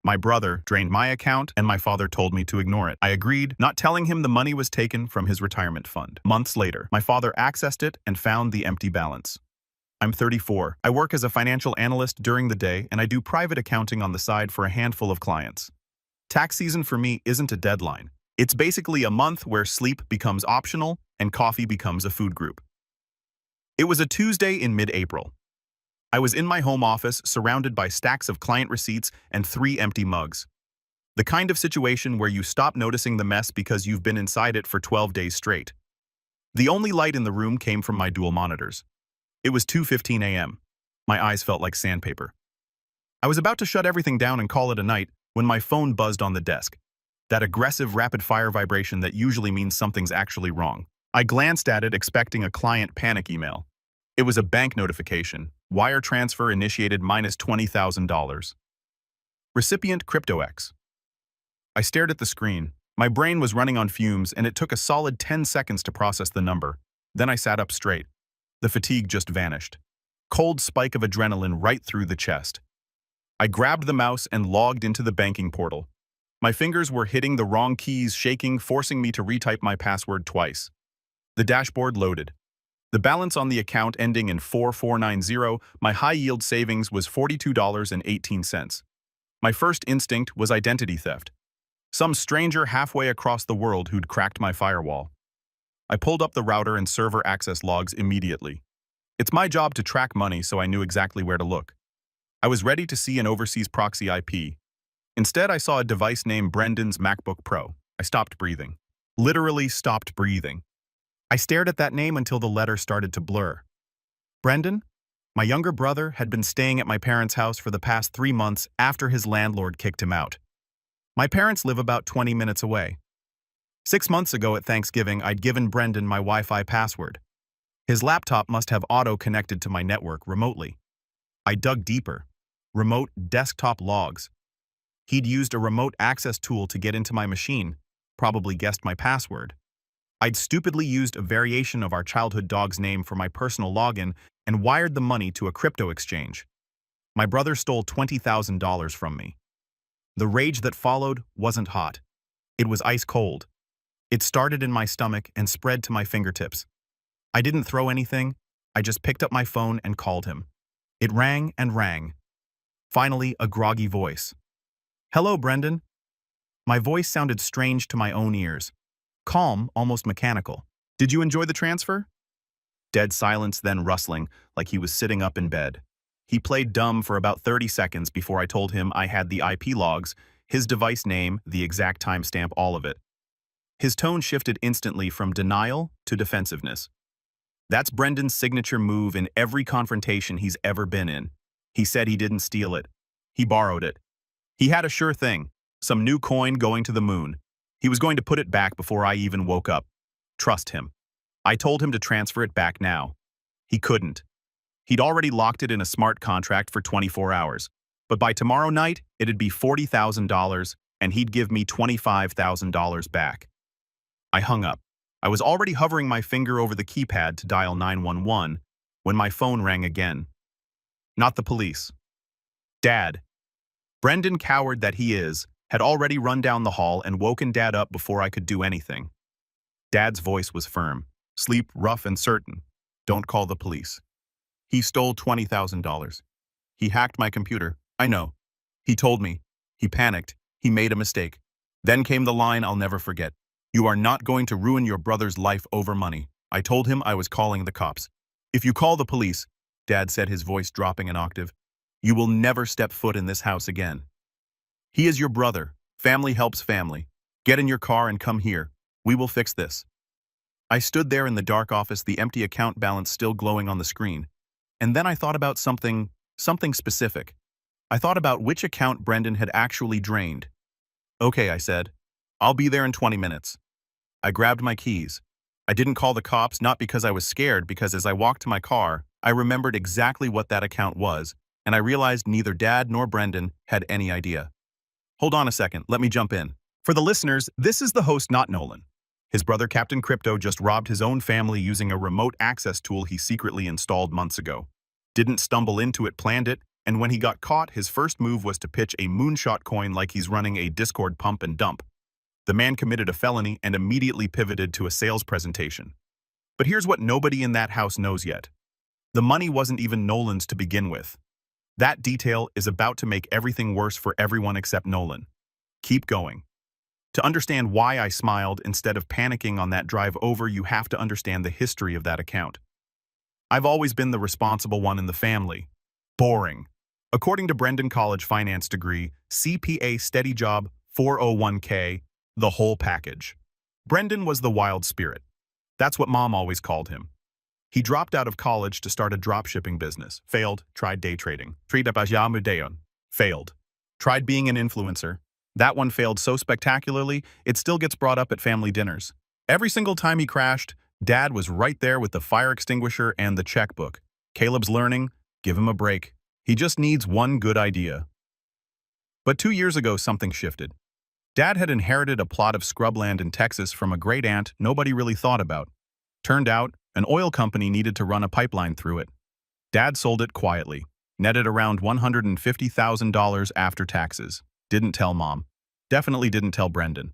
My brother drained my account and my father told me to ignore it. I agreed, not telling him the money was taken from his retirement fund. Months later, my father accessed it and found the empty balance. I'm 34. I work as a financial analyst during the day and I do private accounting on the side for a handful of clients. Tax season for me isn't a deadline. It's basically a month where sleep becomes optional and coffee becomes a food group. It was a Tuesday in mid-April. I was in my home office surrounded by stacks of client receipts and 3 empty mugs. The kind of situation where you stop noticing the mess because you've been inside it for 12 days straight. The only light in the room came from my dual monitors. It was 2:15 a.m. My eyes felt like sandpaper. I was about to shut everything down and call it a night when my phone buzzed on the desk. That aggressive rapid-fire vibration that usually means something's actually wrong. I glanced at it expecting a client panic email. It was a bank notification. Wire transfer initiated minus $20,000. Recipient CryptoX. I stared at the screen. My brain was running on fumes and it took a solid 10 seconds to process the number. Then I sat up straight. The fatigue just vanished. Cold spike of adrenaline right through the chest. I grabbed the mouse and logged into the banking portal. My fingers were hitting the wrong keys, shaking, forcing me to retype my password twice. The dashboard loaded. The balance on the account ending in 4490, my high-yield savings was $42.18. My first instinct was identity theft. Some stranger halfway across the world who'd cracked my firewall. I pulled up the router and server access logs immediately. It's my job to track money, so I knew exactly where to look. I was ready to see an overseas proxy IP. Instead, I saw a device named Brendan's MacBook Pro. I stopped breathing. Literally stopped breathing. I stared at that name until the letter started to blur. Brendan? My younger brother had been staying at my parents' house for the past 3 months after his landlord kicked him out. My parents live about 20 minutes away. 6 months ago at Thanksgiving, I'd given Brendan my Wi-Fi password. His laptop must have auto-connected to my network remotely. I dug deeper. Remote desktop logs. He'd used a remote access tool to get into my machine, probably guessed my password. I'd stupidly used a variation of our childhood dog's name for my personal login and wired the money to a crypto exchange. My brother stole $20,000 from me. The rage that followed wasn't hot. It was ice cold. It started in my stomach and spread to my fingertips. I didn't throw anything. I just picked up my phone and called him. It rang and rang. Finally, a groggy voice. "Hello, Brendan." My voice sounded strange to my own ears. Calm, almost mechanical. "Did you enjoy the transfer?" Dead silence, then rustling, like he was sitting up in bed. He played dumb for about 30 seconds before I told him I had the IP logs, his device name, the exact timestamp, all of it. His tone shifted instantly from denial to defensiveness. That's Brendan's signature move in every confrontation he's ever been in. He said he didn't steal it. He borrowed it. He had a sure thing, some new coin going to the moon. He was going to put it back before I even woke up. Trust him. I told him to transfer it back now. He couldn't. He'd already locked it in a smart contract for 24 hours. But by tomorrow night, it'd be $40,000 and he'd give me $25,000 back. I hung up. I was already hovering my finger over the keypad to dial 911 when my phone rang again. Not the police. Dad. Brendan, coward that he is, had already run down the hall and woken Dad up before I could do anything. Dad's voice was firm. Sleep rough and certain. Don't call the police. He stole $20,000. He hacked my computer. I know. He told me. He panicked. He made a mistake. Then came the line I'll never forget. You are not going to ruin your brother's life over money. I told him I was calling the cops. If you call the police, Dad said, his voice dropping an octave, you will never step foot in this house again. He is your brother. Family helps family. Get in your car and come here. We will fix this. I stood there in the dark office, the empty account balance still glowing on the screen. And then I thought about something specific. I thought about which account Brendan had actually drained. Okay, I said. I'll be there in 20 minutes. I grabbed my keys. I didn't call the cops, not because I was scared, because as I walked to my car, I remembered exactly what that account was, and I realized neither Dad nor Brendan had any idea. Hold on a second, let me jump in. For the listeners, this is the host, not Nolan. His brother Captain Crypto just robbed his own family using a remote access tool he secretly installed months ago. Didn't stumble into it, planned it. And when he got caught, his first move was to pitch a moonshot coin like he's running a Discord pump and dump. The man committed a felony and immediately pivoted to a sales presentation. But here's what nobody in that house knows yet. The money wasn't even Nolan's to begin with. That detail is about to make everything worse for everyone except Nolan. Keep going. To understand why I smiled instead of panicking on that drive over, you have to understand the history of that account. I've always been the responsible one in the family. Boring. According to Brendan College finance degree, CPA steady job, 401k, the whole package. Brendan was the wild spirit. That's what Mom always called him. He dropped out of college to start a dropshipping business. Failed. Tried day trading. Failed. Tried being an influencer. That one failed so spectacularly, it still gets brought up at family dinners. Every single time he crashed, Dad was right there with the fire extinguisher and the checkbook. Caleb's learning. Give him a break. He just needs one good idea. But 2 years ago, something shifted. Dad had inherited a plot of scrubland in Texas from a great aunt nobody really thought about. Turned out, an oil company needed to run a pipeline through it. Dad sold it quietly, netted around $150,000 after taxes. Didn't tell Mom. Definitely didn't tell Brendan.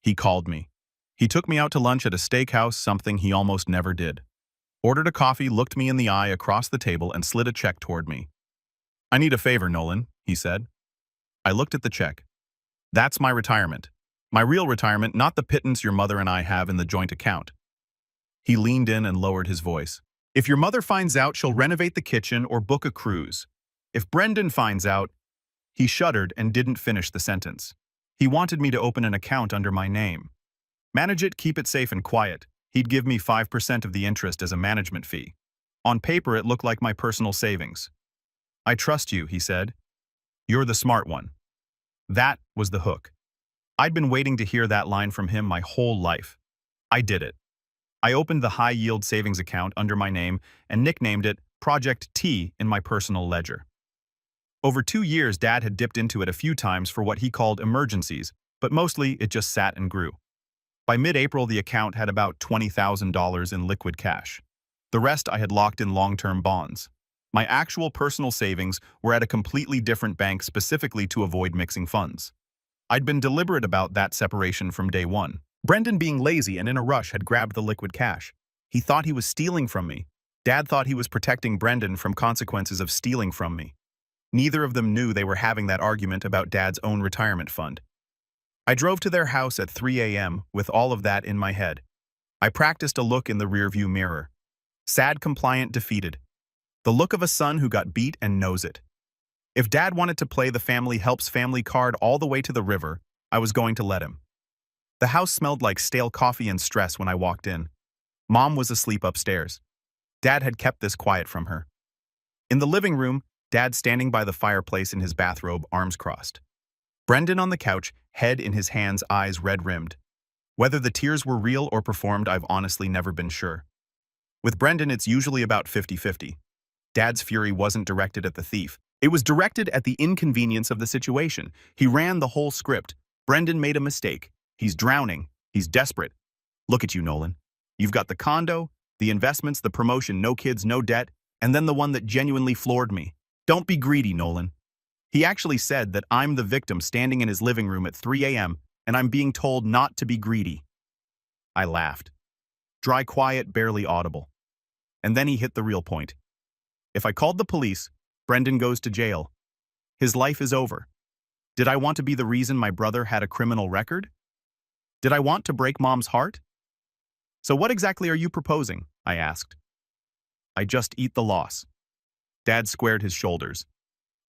He called me. He took me out to lunch at a steakhouse, something he almost never did. Ordered a coffee, looked me in the eye across the table, and slid a check toward me. "I need a favor, Nolan," he said. I looked at the check. "That's my retirement. My real retirement, not the pittance your mother and I have in the joint account." He leaned in and lowered his voice. "If your mother finds out, she'll renovate the kitchen or book a cruise. If Brendan finds out..." He shuddered and didn't finish the sentence. He wanted me to open an account under my name. Manage it, keep it safe and quiet. He'd give me 5% of the interest as a management fee. On paper, it looked like my personal savings. "I trust you," he said. "You're the smart one." That was the hook. I'd been waiting to hear that line from him my whole life. I did it. I opened the high-yield savings account under my name and nicknamed it Project T in my personal ledger. Over 2 years, Dad had dipped into it a few times for what he called emergencies, but mostly it just sat and grew. By mid-April, the account had about $20,000 in liquid cash. The rest I had locked in long-term bonds. My actual personal savings were at a completely different bank specifically to avoid mixing funds. I'd been deliberate about that separation from day one. Brendan, being lazy and in a rush, had grabbed the liquid cash. He thought he was stealing from me. Dad thought he was protecting Brendan from consequences of stealing from me. Neither of them knew they were having that argument about Dad's own retirement fund. I drove to their house at 3 a.m. with all of that in my head. I practiced a look in the rearview mirror. Sad, compliant, defeated. The look of a son who got beat and knows it. If Dad wanted to play the family helps family card all the way to the river, I was going to let him. The house smelled like stale coffee and stress when I walked in. Mom was asleep upstairs. Dad had kept this quiet from her. In the living room, Dad standing by the fireplace in his bathrobe, arms crossed. Brendan on the couch, head in his hands, eyes red-rimmed. Whether the tears were real or performed, I've honestly never been sure. With Brendan, it's usually about 50-50. Dad's fury wasn't directed at the thief. It was directed at the inconvenience of the situation. He ran the whole script. Brendan made a mistake. He's drowning. He's desperate. Look at you, Nolan. You've got the condo, the investments, the promotion, no kids, no debt, and then the one that genuinely floored me. Don't be greedy, Nolan. He actually said that I'm the victim standing in his living room at 3 a.m., and I'm being told not to be greedy. I laughed. Dry, quiet, barely audible. And then he hit the real point. If I called the police, Brendan goes to jail. His life is over. Did I want to be the reason my brother had a criminal record? Did I want to break Mom's heart? So what exactly are you proposing? I asked. I just eat the loss. Dad squared his shoulders.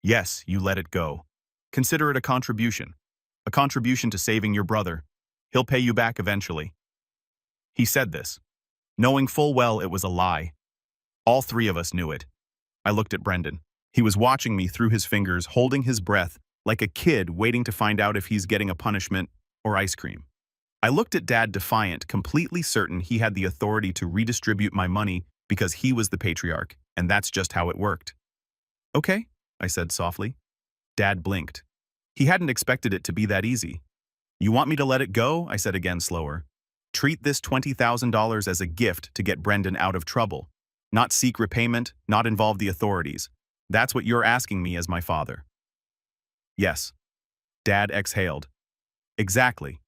Yes, you let it go. Consider it a contribution. A contribution to saving your brother. He'll pay you back eventually. He said this, knowing full well it was a lie. All three of us knew it. I looked at Brendan. He was watching me through his fingers, holding his breath, like a kid waiting to find out if he's getting a punishment or ice cream. I looked at Dad defiant, completely certain he had the authority to redistribute my money because he was the patriarch, and that's just how it worked. Okay, I said softly. Dad blinked. He hadn't expected it to be that easy. You want me to let it go? I said again slower. Treat this $20,000 as a gift to get Brendan out of trouble. Not seek repayment, not involve the authorities. That's what you're asking me as my father. Yes. Dad exhaled. Exactly.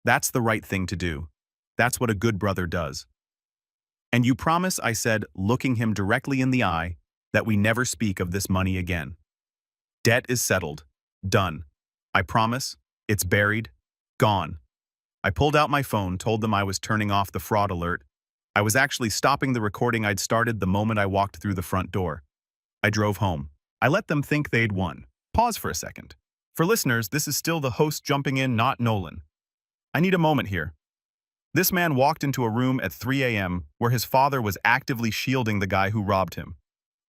That's the right thing to do. That's what a good brother does. And you promise, I said, looking him directly in the eye, that we never speak of this money again. Debt is settled. Done. I promise. It's buried. Gone. I pulled out my phone, told them I was turning off the fraud alert. I was actually stopping the recording I'd started the moment I walked through the front door. I drove home. I let them think they'd won. Pause for a second. For listeners, this is still the host jumping in, not Nolan. I need a moment here. This man walked into a room at 3 a.m. where his father was actively shielding the guy who robbed him.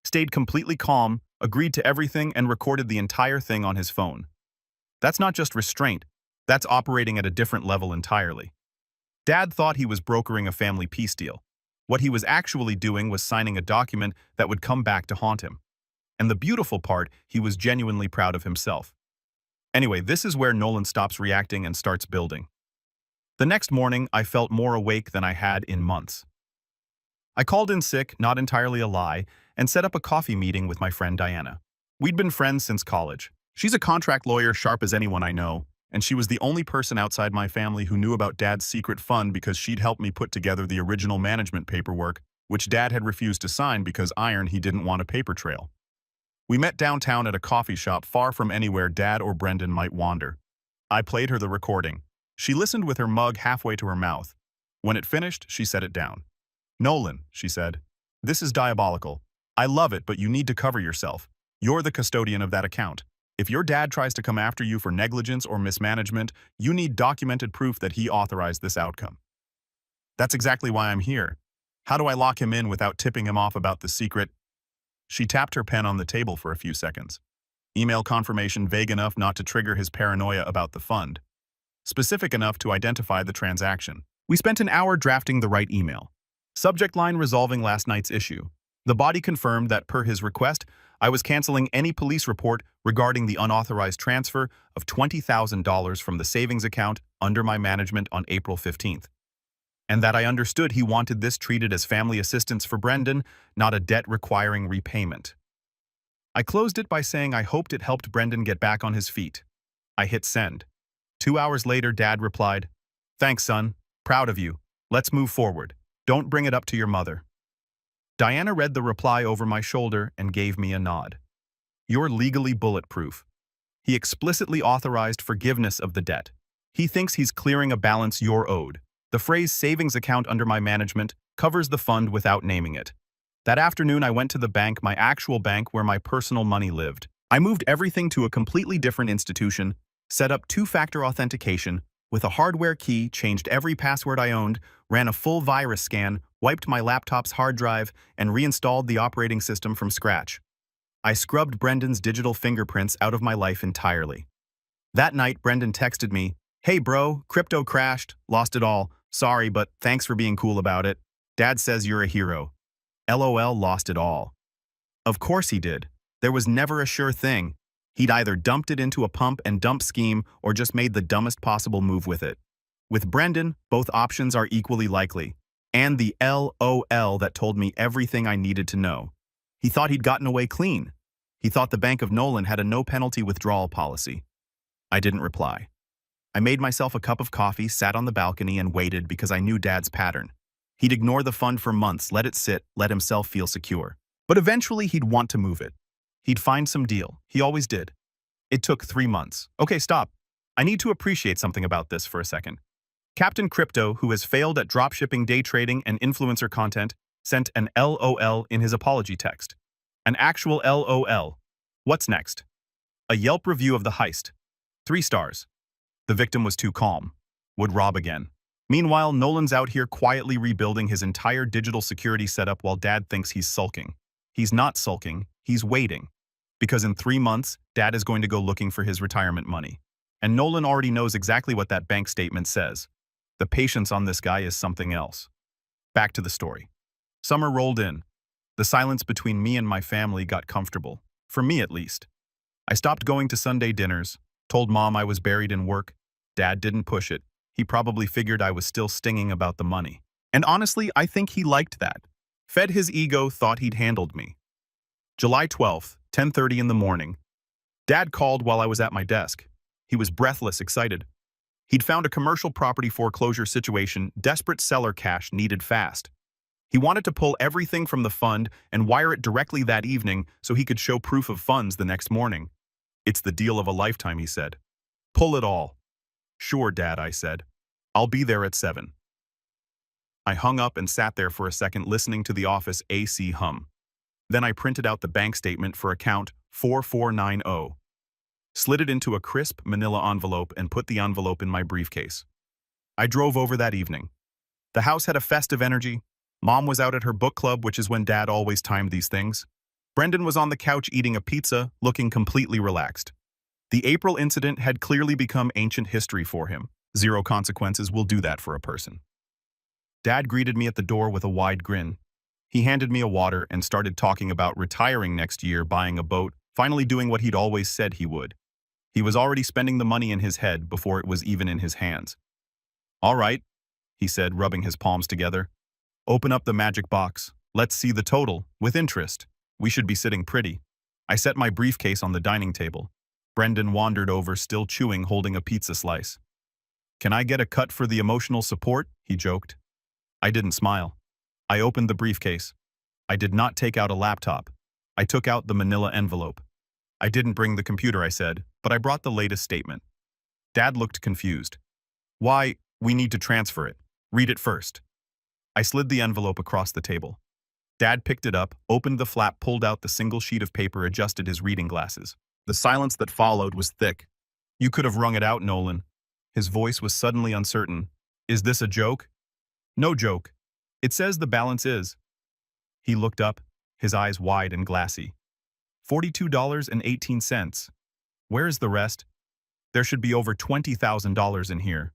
Stayed completely calm, agreed to everything, and recorded the entire thing on his phone. That's not just restraint, that's operating at a different level entirely. Dad thought he was brokering a family peace deal. What he was actually doing was signing a document that would come back to haunt him. And the beautiful part, he was genuinely proud of himself. Anyway, this is where Nolan stops reacting and starts building. The next morning, I felt more awake than I had in months. I called in sick, not entirely a lie, and set up a coffee meeting with my friend Diana. We'd been friends since college. She's a contract lawyer, sharp as anyone I know, and she was the only person outside my family who knew about Dad's secret fund because she'd helped me put together the original management paperwork, which Dad had refused to sign because he didn't want a paper trail. We met downtown at a coffee shop far from anywhere Dad or Brendan might wander. I played her the recording. She listened with her mug halfway to her mouth. When it finished, she set it down. "Nolan," she said, "this is diabolical. I love it, but you need to cover yourself. You're the custodian of that account. If your dad tries to come after you for negligence or mismanagement, you need documented proof that he authorized this outcome." "That's exactly why I'm here. How do I lock him in without tipping him off about the secret?" She tapped her pen on the table for a few seconds. Email confirmation vague enough not to trigger his paranoia about the fund. Specific enough to identify the transaction. We spent an hour drafting the right email. Subject line: resolving last night's issue. The body confirmed that per his request, I was canceling any police report regarding the unauthorized transfer of $20,000 from the savings account under my management on April 15th. And that I understood he wanted this treated as family assistance for Brendan, not a debt requiring repayment. I closed it by saying I hoped it helped Brendan get back on his feet. I hit send. 2 hours later, Dad replied, "Thanks, son. Proud of you. Let's move forward. Don't bring it up to your mother." Diana read the reply over my shoulder and gave me a nod. "You're legally bulletproof. He explicitly authorized forgiveness of the debt. He thinks he's clearing a balance you're owed. The phrase savings account under my management covers the fund without naming it. That afternoon, I went to the bank, my actual bank where my personal money lived. I moved everything to a completely different institution, set up two-factor authentication, with a hardware key, changed every password I owned, ran a full virus scan, wiped my laptop's hard drive, and reinstalled the operating system from scratch. I scrubbed Brendan's digital fingerprints out of my life entirely. That night, Brendan texted me, "Hey bro, crypto crashed, lost it all. Sorry, but thanks for being cool about it. Dad says you're a hero." LOL, lost it all. Of course he did. There was never a sure thing. He'd either dumped it into a pump and dump scheme or just made the dumbest possible move with it. With Brendan, both options are equally likely. And the LOL that told me everything I needed to know. He thought he'd gotten away clean. He thought the Bank of Nolan had a no-penalty withdrawal policy. I didn't reply. I made myself a cup of coffee, sat on the balcony, and waited because I knew Dad's pattern. He'd ignore the fund for months, let it sit, let himself feel secure. But eventually he'd want to move it. He'd find some deal. He always did. It took 3 months. Okay, stop. I need to appreciate something about this for a second. Captain Crypto, who has failed at dropshipping, day trading, and influencer content, sent an LOL in his apology text. An actual LOL. What's next? A Yelp review of the heist. 3 stars. The victim was too calm. Would rob again. Meanwhile, Nolan's out here quietly rebuilding his entire digital security setup while Dad thinks he's sulking. He's not sulking, he's waiting. Because in 3 months, Dad is going to go looking for his retirement money. And Nolan already knows exactly what that bank statement says. The patience on this guy is something else. Back to the story. Summer rolled in. The silence between me and my family got comfortable, for me at least. I stopped going to Sunday dinners, told Mom I was buried in work. Dad didn't push it. He probably figured I was still stinging about the money. And honestly, I think he liked that. Fed his ego, thought he'd handled me. July 12th, 10:30 in the morning. Dad called while I was at my desk. He was breathless, excited. He'd found a commercial property foreclosure situation, desperate seller cash needed fast. He wanted to pull everything from the fund and wire it directly that evening so he could show proof of funds the next morning. It's the deal of a lifetime, he said. Pull it all. Sure, Dad, I said. I'll be there at 7. I hung up and sat there for a second listening to the office AC hum. Then I printed out the bank statement for account 4490. Slid it into a crisp manila envelope and put the envelope in my briefcase. I drove over that evening. The house had a festive energy. Mom was out at her book club, which is when Dad always timed these things. Brendan was on the couch eating a pizza, looking completely relaxed. The April incident had clearly become ancient history for him. Zero consequences will do that for a person. Dad greeted me at the door with a wide grin. He handed me a water and started talking about retiring next year, buying a boat, finally doing what he'd always said he would. He was already spending the money in his head before it was even in his hands. All right, he said, rubbing his palms together. Open up the magic box. Let's see the total, with interest. We should be sitting pretty. I set my briefcase on the dining table. Brendan wandered over, still chewing, holding a pizza slice. Can I get a cut for the emotional support? He joked. I didn't smile. I opened the briefcase. I did not take out a laptop. I took out the manila envelope. I didn't bring the computer, I said, but I brought the latest statement. Dad looked confused. Why, we need to transfer it. Read it first. I slid the envelope across the table. Dad picked it up, opened the flap, pulled out the single sheet of paper, adjusted his reading glasses. The silence that followed was thick. You could have wrung it out, Nolan. His voice was suddenly uncertain. Is this a joke? No joke. It says the balance is. He looked up, his eyes wide and glassy. $42.18. Where is the rest? There should be over $20,000 in here.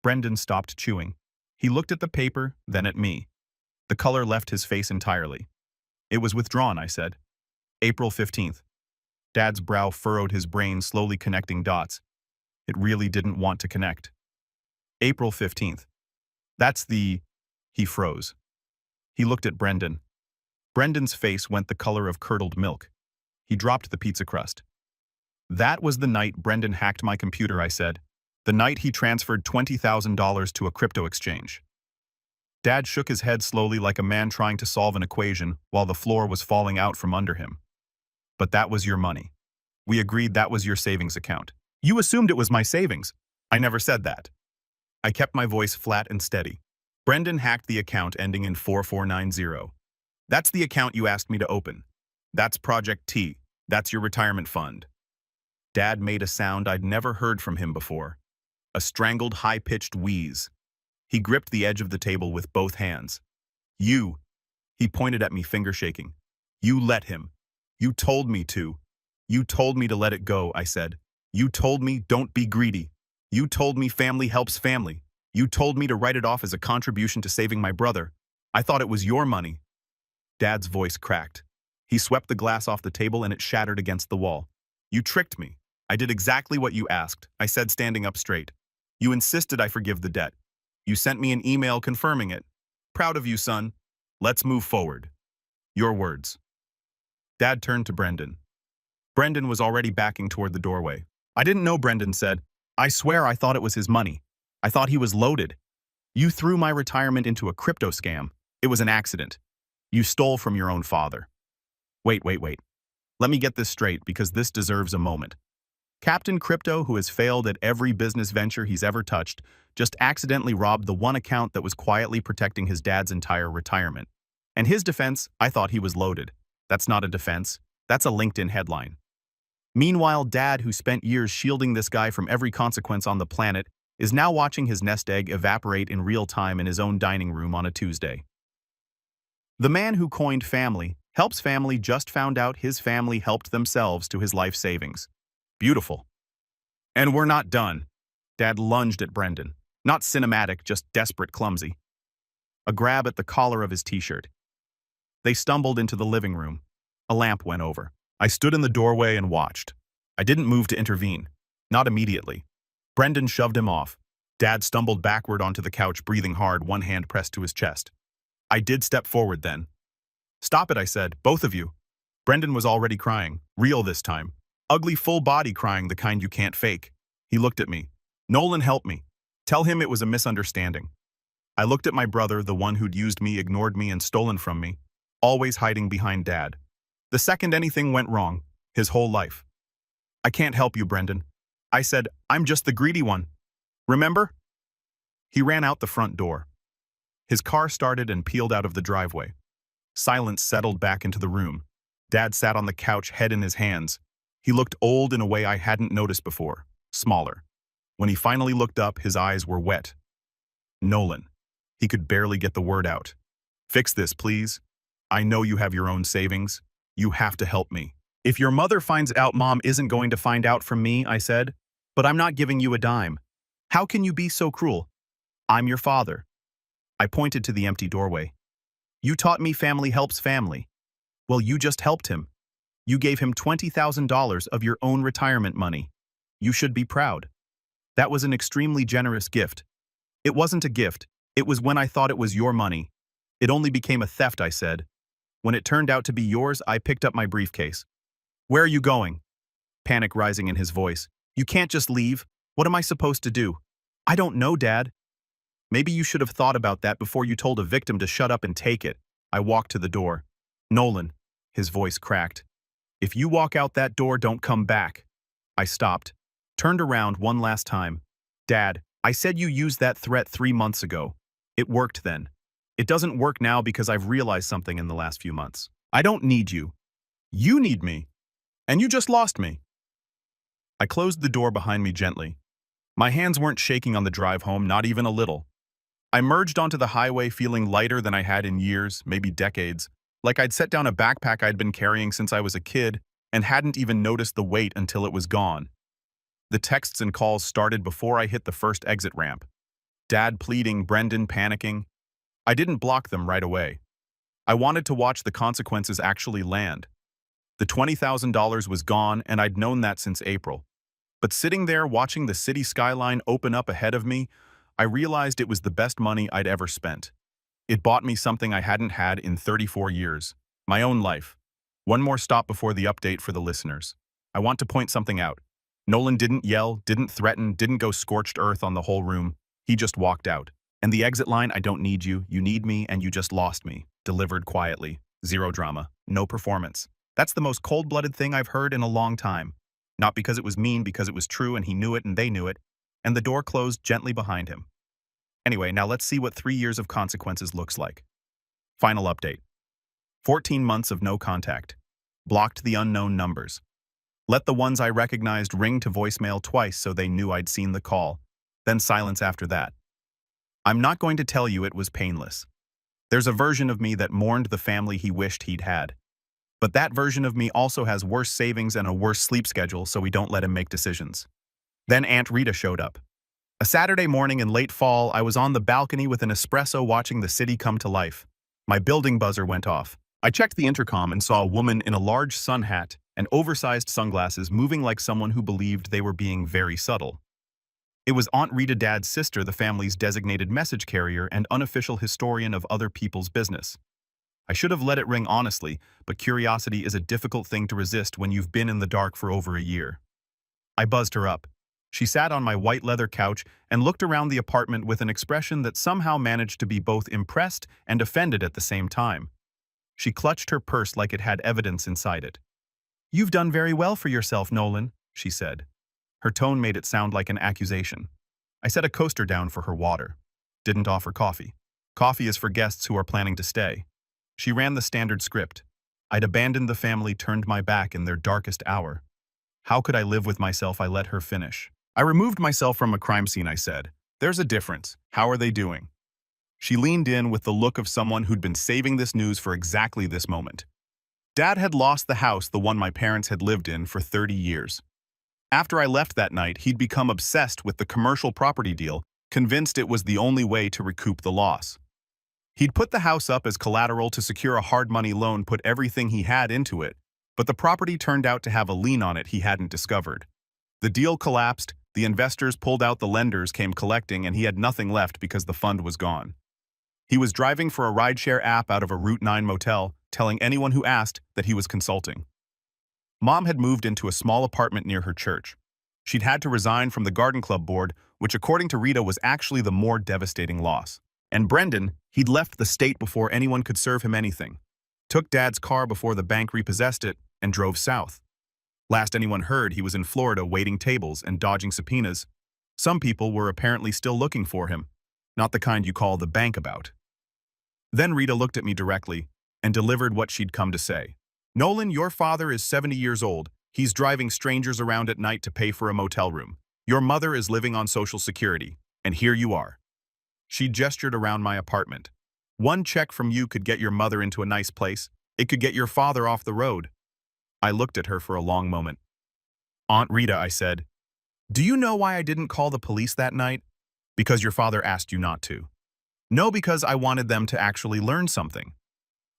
Brendan stopped chewing. He looked at the paper, then at me. The color left his face entirely. It was withdrawn, I said. April 15th. Dad's brow furrowed, his brain slowly connecting dots. It really didn't want to connect. April 15th. That's the... He froze. He looked at Brendan. Brendan's face went the color of curdled milk. He dropped the pizza crust. That was the night Brendan hacked my computer, I said. The night he transferred $20,000 to a crypto exchange. Dad shook his head slowly, like a man trying to solve an equation while the floor was falling out from under him. But that was your money. We agreed that was your savings account. You assumed it was my savings. I never said that. I kept my voice flat and steady. Brendan hacked the account ending in 4490. That's the account you asked me to open. That's Project T. That's your retirement fund. Dad made a sound I'd never heard from him before. A strangled, high-pitched wheeze. He gripped the edge of the table with both hands. You. He pointed at me, finger shaking. You let him. You told me to. You told me to let it go, I said. You told me don't be greedy. You told me family helps family. You told me to write it off as a contribution to saving my brother. I thought it was your money. Dad's voice cracked. He swept the glass off the table and it shattered against the wall. You tricked me. I did exactly what you asked, I said, standing up straight. You insisted I forgive the debt. You sent me an email confirming it. Proud of you, son. Let's move forward. Your words. Dad turned to Brendan. Brendan was already backing toward the doorway. I didn't know, Brendan said. I swear I thought it was his money. I thought he was loaded. You threw my retirement into a crypto scam. It was an accident. You stole from your own father. Wait. Let me get this straight, because this deserves a moment. Captain Crypto, who has failed at every business venture he's ever touched, just accidentally robbed the one account that was quietly protecting his dad's entire retirement. And his defense, I thought he was loaded. That's not a defense. That's a LinkedIn headline. Meanwhile, Dad, who spent years shielding this guy from every consequence on the planet, is now watching his nest egg evaporate in real time in his own dining room on a Tuesday. The man who coined family, helps family, just found out his family helped themselves to his life savings. Beautiful. And we're not done. Dad lunged at Brendan. Not cinematic, just desperate, clumsy. A grab at the collar of his t-shirt. They stumbled into the living room. A lamp went over. I stood in the doorway and watched. I didn't move to intervene. Not immediately. Brendan shoved him off. Dad stumbled backward onto the couch, breathing hard, one hand pressed to his chest. I did step forward then. Stop it, I said. Both of you. Brendan was already crying, real this time. Ugly full body crying, the kind you can't fake. He looked at me. Nolan, help me. Tell him it was a misunderstanding. I looked at my brother, the one who'd used me, ignored me, and stolen from me, always hiding behind Dad. The second anything went wrong, his whole life. I can't help you, Brendan. I said, I'm just the greedy one. Remember? He ran out the front door. His car started and peeled out of the driveway. Silence settled back into the room. Dad sat on the couch, head in his hands. He looked old in a way I hadn't noticed before, smaller. When he finally looked up, his eyes were wet. Nolan. He could barely get the word out. Fix this, please. I know you have your own savings. You have to help me. If your mother finds out, Mom isn't going to find out from me, I said. But I'm not giving you a dime. How can you be so cruel? I'm your father. I pointed to the empty doorway. You taught me family helps family. Well, you just helped him. You gave him $20,000 of your own retirement money. You should be proud. That was an extremely generous gift. It wasn't a gift. It was when I thought it was your money. It only became a theft, I said. When it turned out to be yours, I picked up my briefcase. Where are you going? Panic rising in his voice. You can't just leave. What am I supposed to do? I don't know, Dad. Maybe you should have thought about that before you told a victim to shut up and take it. I walked to the door. Nolan. His voice cracked. If you walk out that door, don't come back. I stopped. Turned around one last time. Dad, I said you used that threat 3 months ago. It worked then. It doesn't work now because I've realized something in the last few months. I don't need you. You need me. And you just lost me. I closed the door behind me gently. My hands weren't shaking on the drive home, not even a little. I merged onto the highway feeling lighter than I had in years, maybe decades, like I'd set down a backpack I'd been carrying since I was a kid and hadn't even noticed the weight until it was gone. The texts and calls started before I hit the first exit ramp. Dad pleading, Brendan panicking. I didn't block them right away. I wanted to watch the consequences actually land. The $20,000 was gone, and I'd known that since April. But sitting there watching the city skyline open up ahead of me, I realized it was the best money I'd ever spent. It bought me something I hadn't had in 34 years, my own life. One more stop before the update for the listeners. I want to point something out. Nolan didn't yell, didn't threaten, didn't go scorched earth on the whole room. He just walked out. And the exit line, I don't need you, you need me, and you just lost me, delivered quietly. Zero drama, no performance. That's the most cold-blooded thing I've heard in a long time. Not because it was mean, because it was true and he knew it and they knew it. And the door closed gently behind him. Anyway, now let's see what 3 years of consequences looks like. Final update. 14 months of no contact. Blocked the unknown numbers. Let the ones I recognized ring to voicemail twice so they knew I'd seen the call. Then silence after that. I'm not going to tell you it was painless. There's a version of me that mourned the family he wished he'd had. But that version of me also has worse savings and a worse sleep schedule, so we don't let him make decisions. Then Aunt Rita showed up. A Saturday morning in late fall, I was on the balcony with an espresso watching the city come to life. My building buzzer went off. I checked the intercom and saw a woman in a large sun hat and oversized sunglasses moving like someone who believed they were being very subtle. It was Aunt Rita, Dad's sister, the family's designated message carrier and unofficial historian of other people's business. I should have let it ring honestly, but curiosity is a difficult thing to resist when you've been in the dark for over a year. I buzzed her up. She sat on my white leather couch and looked around the apartment with an expression that somehow managed to be both impressed and offended at the same time. She clutched her purse like it had evidence inside it. "You've done very well for yourself, Nolan," she said. Her tone made it sound like an accusation. I set a coaster down for her water. Didn't offer coffee. Coffee is for guests who are planning to stay. She ran the standard script. I'd abandoned the family, turned my back in their darkest hour. How could I live with myself? I let her finish. I removed myself from a crime scene, I said. There's a difference. How are they doing? She leaned in with the look of someone who'd been saving this news for exactly this moment. Dad had lost the house, the one my parents had lived in, for 30 years. After I left that night, he'd become obsessed with the commercial property deal, convinced it was the only way to recoup the loss. He'd put the house up as collateral to secure a hard money loan, put everything he had into it, but the property turned out to have a lien on it he hadn't discovered. The deal collapsed, the investors pulled out, the lenders came collecting, and he had nothing left because the fund was gone. He was driving for a rideshare app out of a Route 9 motel, telling anyone who asked that he was consulting. Mom had moved into a small apartment near her church. She'd had to resign from the garden club board, which according to Rita was actually the more devastating loss. And Brendan, he'd left the state before anyone could serve him anything. Took Dad's car before the bank repossessed it and drove south. Last anyone heard, he was in Florida waiting tables and dodging subpoenas. Some people were apparently still looking for him, not the kind you call the bank about. Then Rita looked at me directly and delivered what she'd come to say. Nolan, your father is 70 years old. He's driving strangers around at night to pay for a motel room. Your mother is living on Social Security, and here you are. She gestured around my apartment. One check from you could get your mother into a nice place. It could get your father off the road. I looked at her for a long moment. Aunt Rita, I said, do you know why I didn't call the police that night? Because your father asked you not to. No, because I wanted them to actually learn something.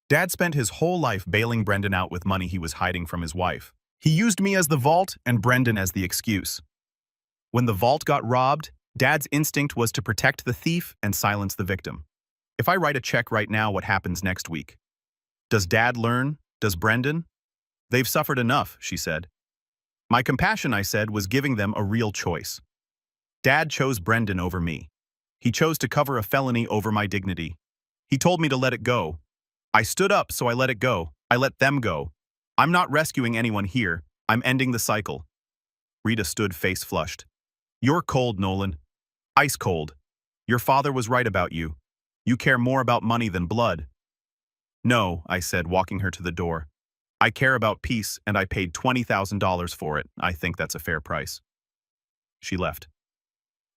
Dad spent his whole life bailing Brendan out with money he was hiding from his wife. He used me as the vault and Brendan as the excuse. When the vault got robbed, Dad's instinct was to protect the thief and silence the victim. If I write a check right now, what happens next week? Does Dad learn? Does Brendan? They've suffered enough, she said. My compassion, I said, was giving them a real choice. Dad chose Brendan over me. He chose to cover a felony over my dignity. He told me to let it go. I stood up, so I let it go. I let them go. I'm not rescuing anyone here. I'm ending the cycle. Rita stood face flushed. You're cold, Nolan. Ice cold. Your father was right about you. You care more about money than blood. No, I said, walking her to the door. I care about peace, and I paid $20,000 for it. I think that's a fair price. She left.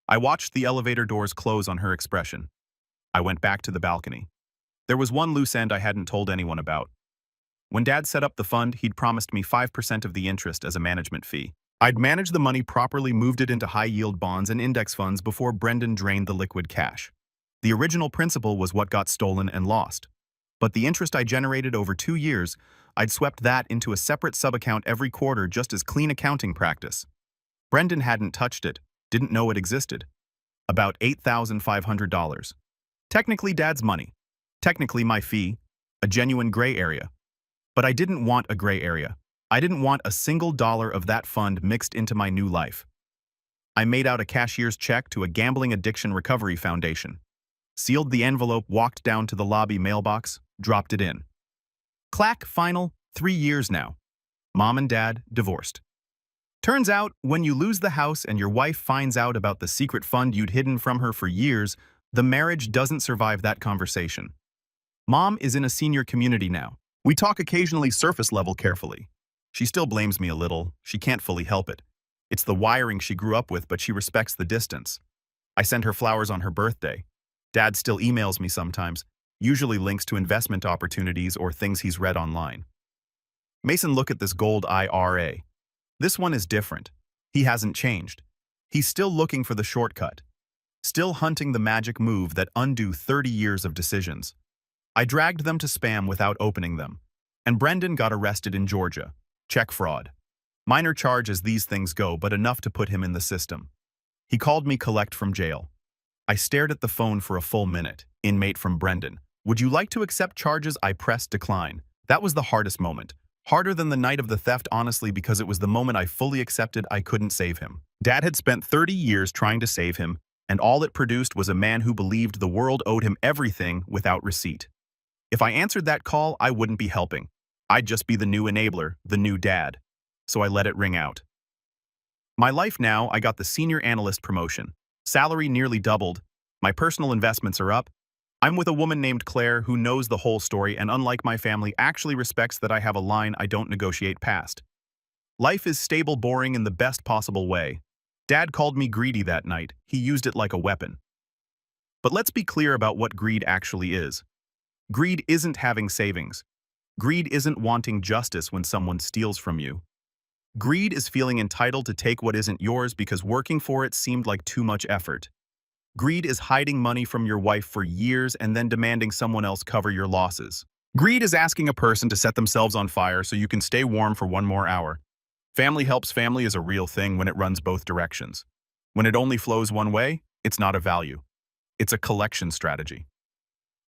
I watched the elevator doors close on her expression. I went back to the balcony. There was one loose end I hadn't told anyone about. When Dad set up the fund, he'd promised me 5% of the interest as a management fee. I'd managed the money properly, moved it into high-yield bonds and index funds before Brendan drained the liquid cash. The original principal was what got stolen and lost. But the interest I generated over 2 years, I'd swept that into a separate sub-account every quarter just as clean accounting practice. Brendan hadn't touched it, didn't know it existed. About $8,500. Technically Dad's money. Technically my fee. A genuine gray area. But I didn't want a gray area. I didn't want a single dollar of that fund mixed into my new life. I made out a cashier's check to a gambling addiction recovery foundation. Sealed the envelope, walked down to the lobby mailbox, dropped it in. Clack, final, 3 years now. Mom and Dad divorced. Turns out, when you lose the house and your wife finds out about the secret fund you'd hidden from her for years, the marriage doesn't survive that conversation. Mom is in a senior community now. We talk occasionally surface level carefully. She still blames me a little. She can't fully help it. It's the wiring she grew up with, but she respects the distance. I send her flowers on her birthday. Dad still emails me sometimes, usually links to investment opportunities or things he's read online. Mason, look at this gold IRA. This one is different. He hasn't changed. He's still looking for the shortcut. Still hunting the magic move that undo 30 years of decisions. I dragged them to spam without opening them. And Brendan got arrested in Georgia. Check fraud. Minor charge as these things go, but enough to put him in the system. He called me collect from jail. I stared at the phone for a full minute. Inmate from Brendan. Would you like to accept charges? I pressed decline. That was the hardest moment. Harder than the night of the theft, honestly, because it was the moment I fully accepted I couldn't save him. Dad had spent 30 years trying to save him, and all it produced was a man who believed the world owed him everything without receipt. If I answered that call, I wouldn't be helping. I'd just be the new enabler, the new dad. So I let it ring out. My life now, I got the senior analyst promotion. Salary nearly doubled. My personal investments are up. I'm with a woman named Claire who knows the whole story and, unlike my family, actually respects that I have a line I don't negotiate past. Life is stable, boring in the best possible way. Dad called me greedy that night. He used it like a weapon. But let's be clear about what greed actually is. Greed isn't having savings. Greed isn't wanting justice when someone steals from you. Greed is feeling entitled to take what isn't yours because working for it seemed like too much effort. Greed is hiding money from your wife for years and then demanding someone else cover your losses. Greed is asking a person to set themselves on fire so you can stay warm for 1 more hour. Family helps family is a real thing when it runs both directions. When it only flows one way, it's not a value. It's a collection strategy.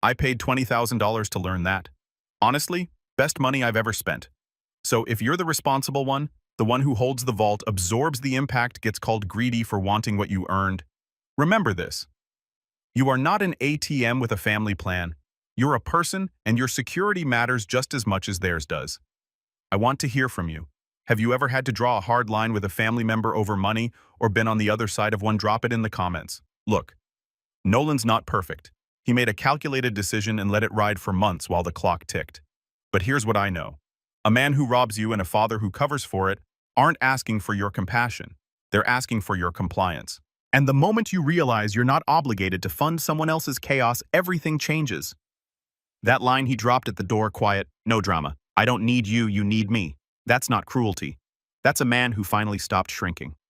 I paid $20,000 to learn that. Honestly, Best money I've ever spent. So if you're the responsible one, the one who holds the vault, absorbs the impact, gets called greedy for wanting what you earned, remember this. You are not an ATM with a family plan. You're a person, and your security matters just as much as theirs does. I want to hear from you. Have you ever had to draw a hard line with a family member over money or been on the other side of one? Drop it in the comments. Look, Nolan's not perfect. He made a calculated decision and let it ride for months while the clock ticked. But here's what I know. A man who robs you and a father who covers for it aren't asking for your compassion. They're asking for your compliance. And the moment you realize you're not obligated to fund someone else's chaos, everything changes. That line he dropped at the door, quiet, no drama. I don't need you, you need me. That's not cruelty. That's a man who finally stopped shrinking.